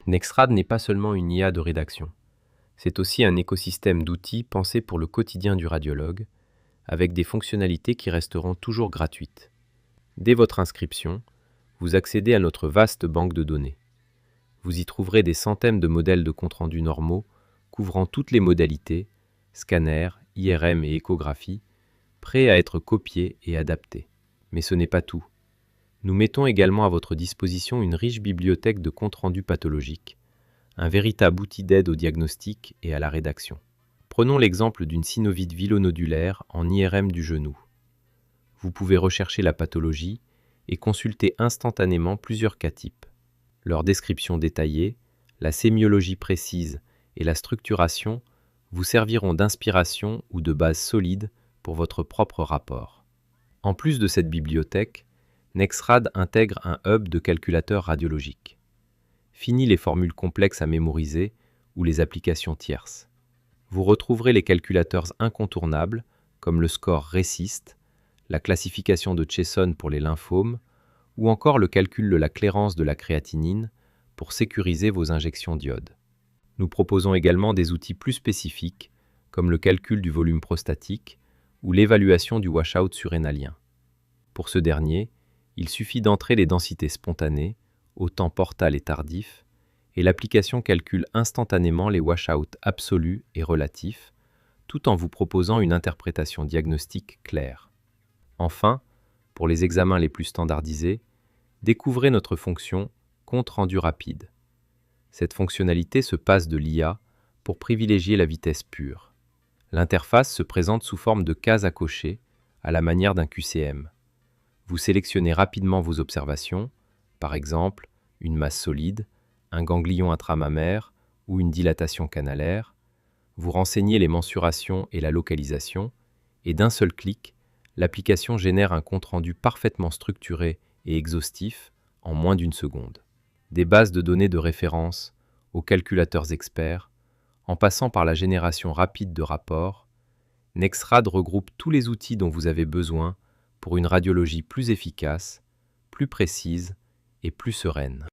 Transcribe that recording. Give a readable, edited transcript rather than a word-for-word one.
Nexrad n'est pas seulement une IA de rédaction, c'est aussi un écosystème d'outils pensé pour le quotidien du radiologue, avec des fonctionnalités qui resteront toujours gratuites. Dès votre inscription, vous accédez à notre vaste banque de données. Vous y trouverez des centaines de modèles de compte-rendu normaux, couvrant toutes les modalités, scanner, IRM et échographie, prêts à être copiés et adaptés. Mais ce n'est pas tout. Nous mettons également à votre disposition une riche bibliothèque de compte-rendus pathologiques, un véritable outil d'aide au diagnostic et à la rédaction. Prenons l'exemple d'une synovite vilonodulaire en IRM du genou. Vous pouvez rechercher la pathologie et consulter instantanément plusieurs cas types. Leur description détaillée, la sémiologie précise et la structuration vous serviront d'inspiration ou de base solide pour votre propre rapport. En plus de cette bibliothèque, Nexrad intègre un hub de calculateurs radiologiques. Fini les formules complexes à mémoriser ou les applications tierces. Vous retrouverez les calculateurs incontournables comme le score RECIST, la classification de Chesson pour les lymphomes ou encore le calcul de la clairance de la créatinine pour sécuriser vos injections d'iode. Nous proposons également des outils plus spécifiques comme le calcul du volume prostatique ou l'évaluation du washout surrénalien. Pour ce dernier, il suffit d'entrer les densités spontanées, au temps portal et tardif, et l'application calcule instantanément les washouts absolus et relatifs, tout en vous proposant une interprétation diagnostique claire. Enfin, pour les examens les plus standardisés, découvrez notre fonction compte rendu rapide. Cette fonctionnalité se passe de l'IA pour privilégier la vitesse pure. L'interface se présente sous forme de cases à cocher, à la manière d'un QCM. Vous sélectionnez rapidement vos observations, par exemple une masse solide, un ganglion intramammaire ou une dilatation canalaire. Vous renseignez les mensurations et la localisation, et d'un seul clic, l'application génère un compte-rendu parfaitement structuré et exhaustif en moins d'une seconde. Des bases de données de référence aux calculateurs experts, en passant par la génération rapide de rapports, Nexrad regroupe tous les outils dont vous avez besoin pour une radiologie plus efficace, plus précise et plus sereine.